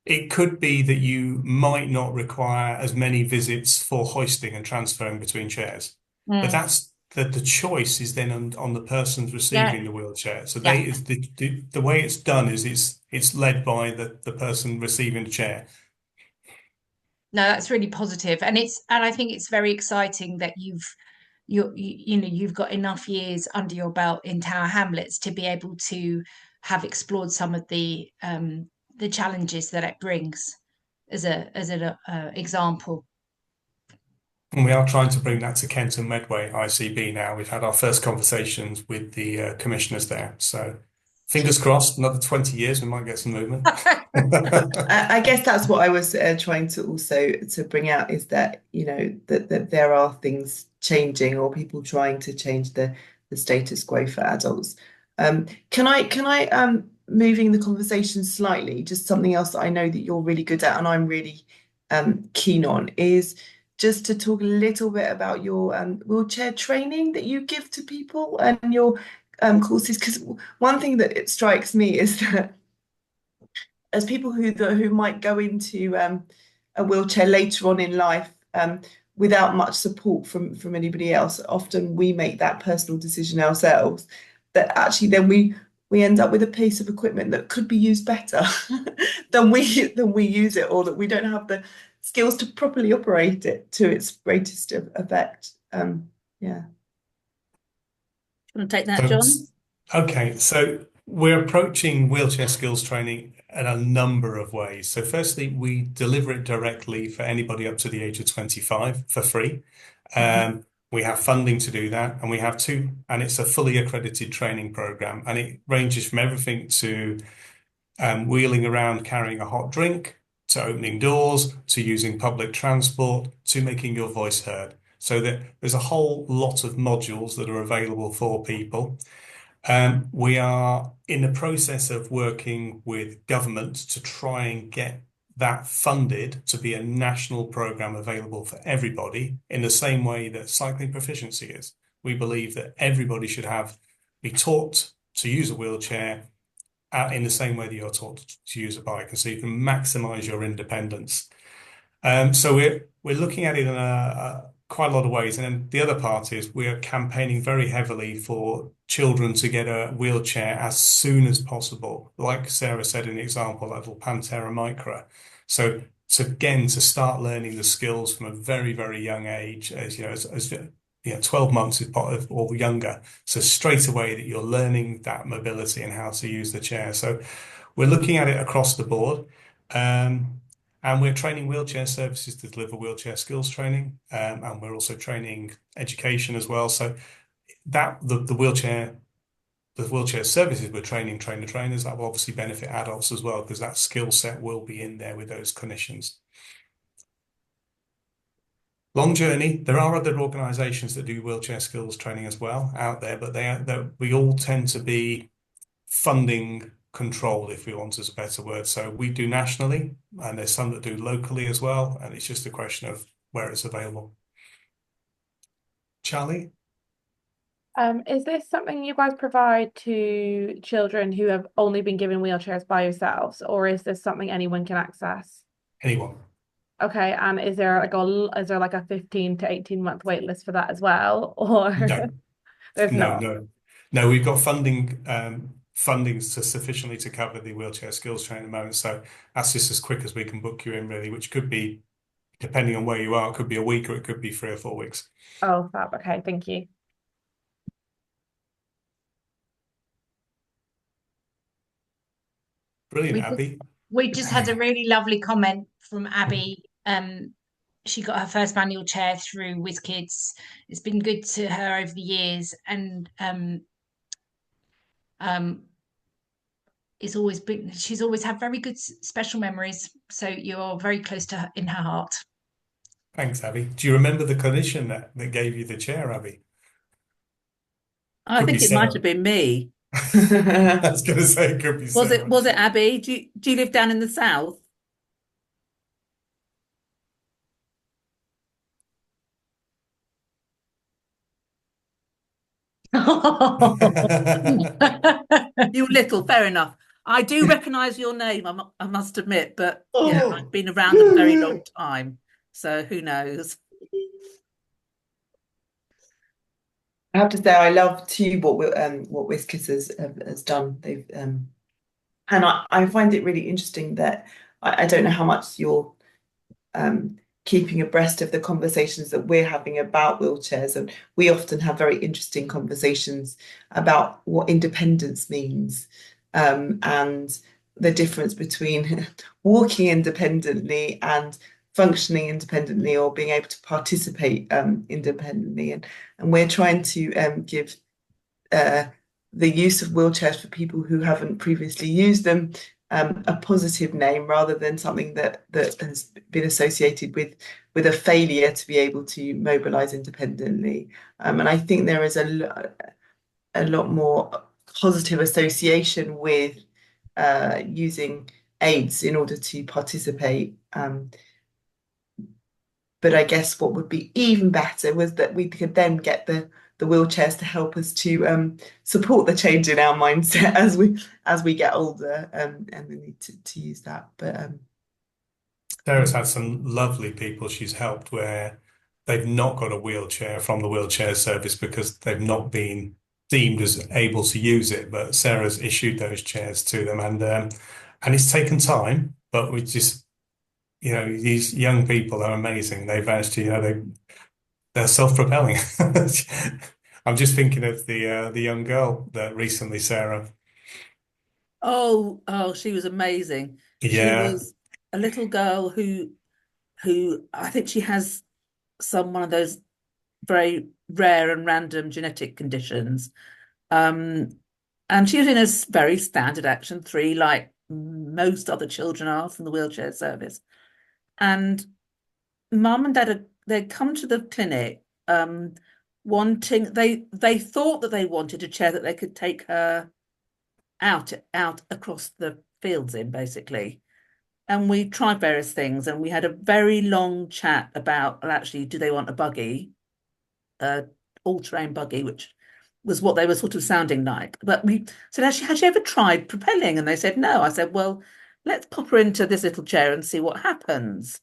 it could be that you might not require as many visits for hoisting and transferring between chairs. But that's the choice is then on the person receiving the wheelchair. So the way it's done is it's led by the person receiving the chair. No, that's really positive, and I think it's very exciting that you've got enough years under your belt in Tower Hamlets to be able to have explored some of the challenges that it brings as an example. And we are trying to bring that to Kent and Medway ICB now. We've had our first conversations with the commissioners there. So fingers crossed, another 20 years, we might get some movement. I guess that's what I was trying to also to bring out is that, that there are things changing or people trying to change the status quo for adults. Can I moving the conversation slightly, just something else that I know that you're really good at and I'm really keen on is just to talk a little bit about your wheelchair training that you give to people and your courses. Because one thing that it strikes me is that as people who might go into a wheelchair later on in life, without much support from anybody else. Often we make that personal decision ourselves, that actually then we end up with a piece of equipment that could be used better than we use it, or that we don't have the skills to properly operate it to its greatest effect. Yeah. You want to take that, John? Okay, so we're approaching wheelchair skills training in a number of ways. So firstly, we deliver it directly for anybody up to the age of 25 for free. We have funding to do that, and we have and it's a fully accredited training program, and it ranges from everything to wheeling around carrying a hot drink, to opening doors, to using public transport, to making your voice heard. So that there's a whole lot of modules that are available for people. We are in the process of working with government to try and get that funded to be a national program available for everybody in the same way that cycling proficiency is. We believe that everybody should be taught to use a wheelchair in the same way that you're taught to use a bike, and so you can maximize your independence. So we're looking at it in quite a lot of ways. And then the other part is we are campaigning very heavily for children to get a wheelchair as soon as possible. Like Sarah said in the example, that little Pantera Micra. So again, to start learning the skills from a very, very young age, as 12 months or younger. So straight away that you're learning that mobility and how to use the chair. So we're looking at it across the board. And we're training wheelchair services to deliver wheelchair skills training. And we're also training education as well. So that the wheelchair services we're training trainers, that will obviously benefit adults as well, because that skill set will be in there with those clinicians. Long journey. There are other organisations that do wheelchair skills training as well out there, but we all tend to be funding controlled, if we want as a better word. So we do nationally, and there's some that do locally as well, and it's just a question of where it's available. Charlie? Is this something you guys provide to children who have only been given wheelchairs by yourselves, or is this something anyone can access? Anyone. Okay, and is there like a 15 to 18-month wait list for that as well, or No. there's not? No, we've got funding sufficiently to cover the wheelchair skills training at the moment. So that's just as quick as we can book you in, really, which could be, depending on where you are, it could be a week or it could be 3 or 4 weeks. Oh, fab. Okay, thank you. Brilliant, Abby. We just had a really lovely comment from Abby. She got her first manual chair through Whizz Kids. It's been good to her over the years, and she's always had very good special memories. So you're very close to her in her heart. Thanks, Abby. Do you remember the clinician that gave you the chair, Abby? I think it might have been me. I was going to say it could be Sarah. Was it Abby? Do you live down in the south? You little, fair enough. I do recognise your name, I must admit, but I've been around a very long time, so who knows? I have to say, I love too what Whizz Kids has done. They've and I find it really interesting that I don't know how much you're keeping abreast of the conversations that we're having about wheelchairs, and we often have very interesting conversations about what independence means, and the difference between walking independently and functioning independently, or being able to participate independently, and we're trying to give the use of wheelchairs for people who haven't previously used them a positive name, rather than something that has been associated with a failure to be able to mobilise independently. And I think there is a lot more positive association with using aids in order to participate. But I guess what would be even better was that we could then get the wheelchairs to help us to support the change in our mindset as we get older, and we need to use that. But Sarah's had some lovely people she's helped where they've not got a wheelchair from the wheelchair service because they've not been deemed as able to use it. But Sarah's issued those chairs to them, and it's taken time, but we just, these young people are amazing. They've managed to, they're self-propelling. I'm just thinking of the young girl that recently, Sarah. Oh, she was amazing. She Yeah, was a little girl who I think she has one of those very rare and random genetic conditions. Um, and she was in a very standard action 3, like most other children are from the wheelchair service. And mum and dad they'd come to the clinic wanting they thought that they wanted a chair that they could take her out across the fields in, basically. And we tried various things, and we had a very long chat about, well, actually, do they want a buggy, all-terrain buggy, which was what they were sort of sounding like. But we said, actually, has she ever tried propelling? And they said no. I said, well, let's pop her into this little chair and see what happens.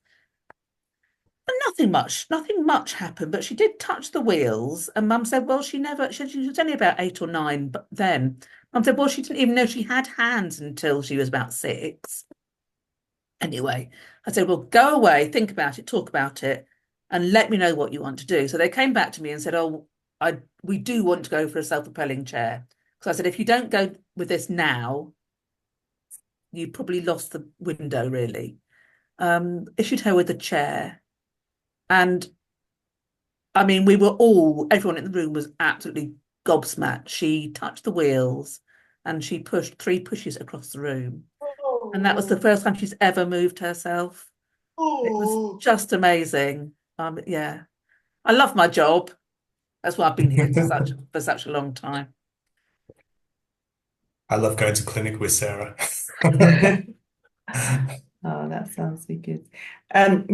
And nothing much happened, but she did touch the wheels. And Mum said, well, she was only about 8 or 9, but then Mum said, well, she didn't even know she had hands until she was about 6. Anyway, I said, well, go away, think about it, talk about it, and let me know what you want to do. So they came back to me and said, oh, we do want to go for a self-propelling chair. So I said, if you don't go with this now, you probably lost the window, really. Issued her with a chair. And I mean, everyone in the room was absolutely gobsmacked. She touched the wheels and she pushed 3 pushes across the room. And that was the first time she's ever moved herself. It was just amazing. Yeah. I love my job. That's why I've been here for such a long time. I love going to clinic with Sarah. Oh, that sounds really good.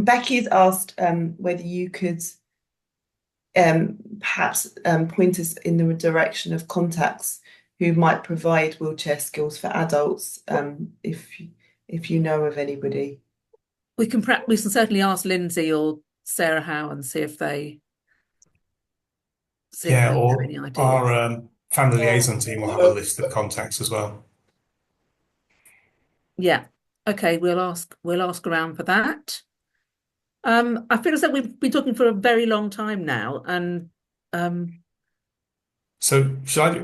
Becky's asked whether you could perhaps point us in the direction of contacts who might provide wheelchair skills for adults, if you know of anybody. We can certainly ask Lindsay or Sarah Howe and see if they have or any ideas. our family liaison team will have a list of contacts as well. Yeah. Okay, we'll ask around for that. I feel as though we've been talking for a very long time now, and so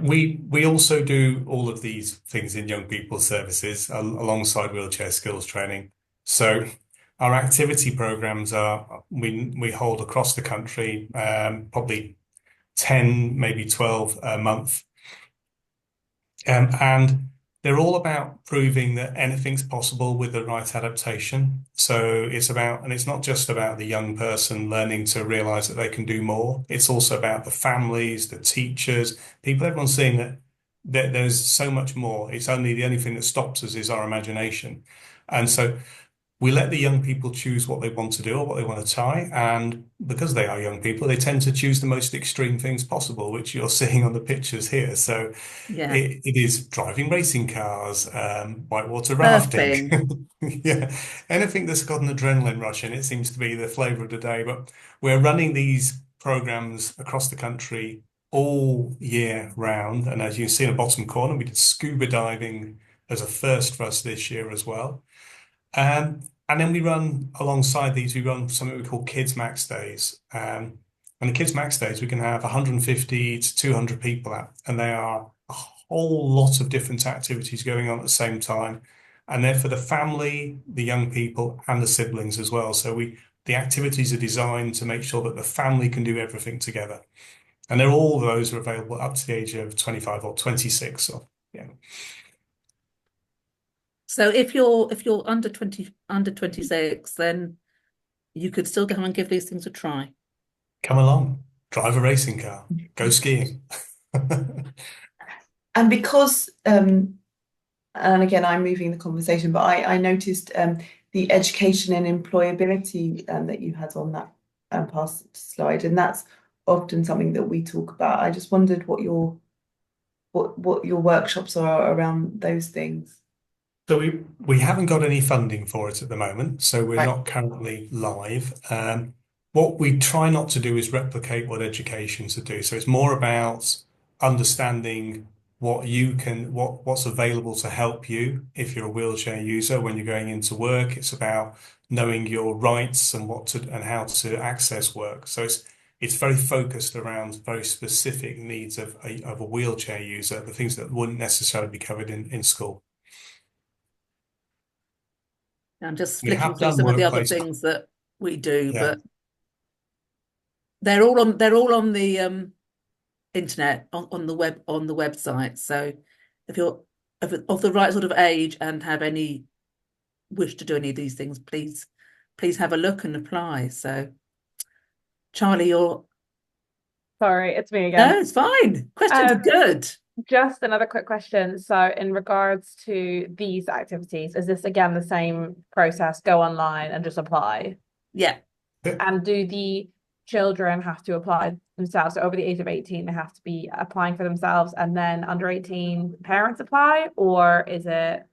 we also do all of these things in young people's services alongside wheelchair skills training. So our activity programs we hold across the country, probably 10, maybe 12 a month. And they're all about proving that anything's possible with the right adaptation. So it's not just about the young person learning to realize that they can do more. It's also about the families, the teachers, everyone's seeing that there's so much more. The only thing that stops us is our imagination. And so we let the young people choose what they want to do or what they want to try. And because they are young people, they tend to choose the most extreme things possible, which you're seeing on the pictures here. So yeah, it is driving racing cars, whitewater rafting. Yeah, anything that's got an adrenaline rush in it seems to be the flavor of the day. But we're running these programs across the country all year round. And as you can see in the bottom corner, we did scuba diving as a first for us this year as well. And then we run something we call Kids Max Days. And the Kids Max Days, we can have 150 to 200 people at, and they are a whole lot of different activities going on at the same time. And they're for the family, the young people, and the siblings as well. So the activities are designed to make sure that the family can do everything together. And all those are available up to the age of 25 or 26. So, yeah. So if you're under 26, then you could still go and give these things a try. Come along, drive a racing car, go skiing. And because, and again, I'm moving the conversation, but I noticed the education and employability that you had on that past slide, and that's often something that we talk about. I just wondered what your workshops are around those things. So we haven't got any funding for it at the moment, so we're Right. not currently live. what we try not to do is replicate what education should do. So it's more about understanding what's available to help you if you're a wheelchair user when you're going into work. It's about knowing your rights and how to access work. So it's very focused around very specific needs of a wheelchair user, the things that wouldn't necessarily be covered in school. I'm just We flicking have through done some of the other workplace. things that we do, Yeah. but they're all on the internet on the website. So if you're of the right sort of age and have any wish to do any of these things, please have a look and apply. So Charlie, Sorry, it's me again. no, it's fine. Questions are good. Just another quick question. So in regards to these activities, is this again the same process? Go online and just apply? Yeah. And do the children have to apply themselves? So over the age of 18, they have to be applying for themselves, and then under 18, parents apply, or is it?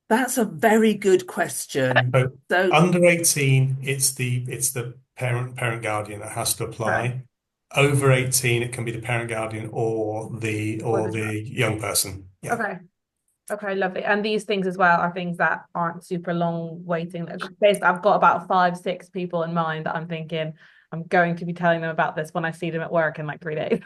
That's a very good question. So under 18, it's the parent guardian that has to apply. Correct. Over 18, it can be the parent guardian or the young person. Yeah. Okay, lovely. And these things as well are things that aren't super long waiting. Basically, I've got about 5-6 people in mind that I'm thinking I'm going to be telling them about this when I see them at work in like 3 days.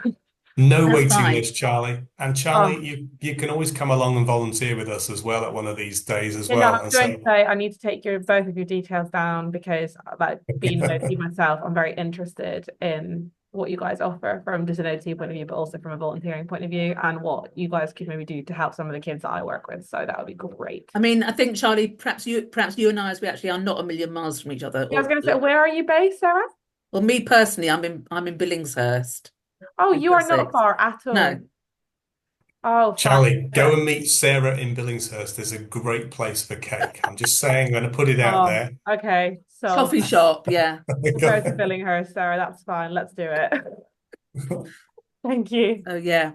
No That's waiting fine. list, Charlie. And Charlie, you can always come along and volunteer with us as well at one of these days as You know, well. I was going to say I need to take both of your details down because, like, being an OT myself, I'm very interested in what you guys offer from just an OT point of view, but also from a volunteering point of view, and what you guys could maybe do to help some of the kids that I work with. So that would be great. I mean, I think Charlie, perhaps you and I, as we actually are not a million miles from each other. Yeah, I was going to say, where are you based, Sarah? Well, me personally, I'm in Billingshurst. Oh, you are not far at all. No. Oh, Charlie, go and meet Sarah in Billingshurst. There's a great place for cake. I'm just saying, I'm going to put it out there. Okay, so Coffee shop, yeah. we'll go to Billinghurst, Sarah. That's fine. Let's do it. Thank you. Oh yeah.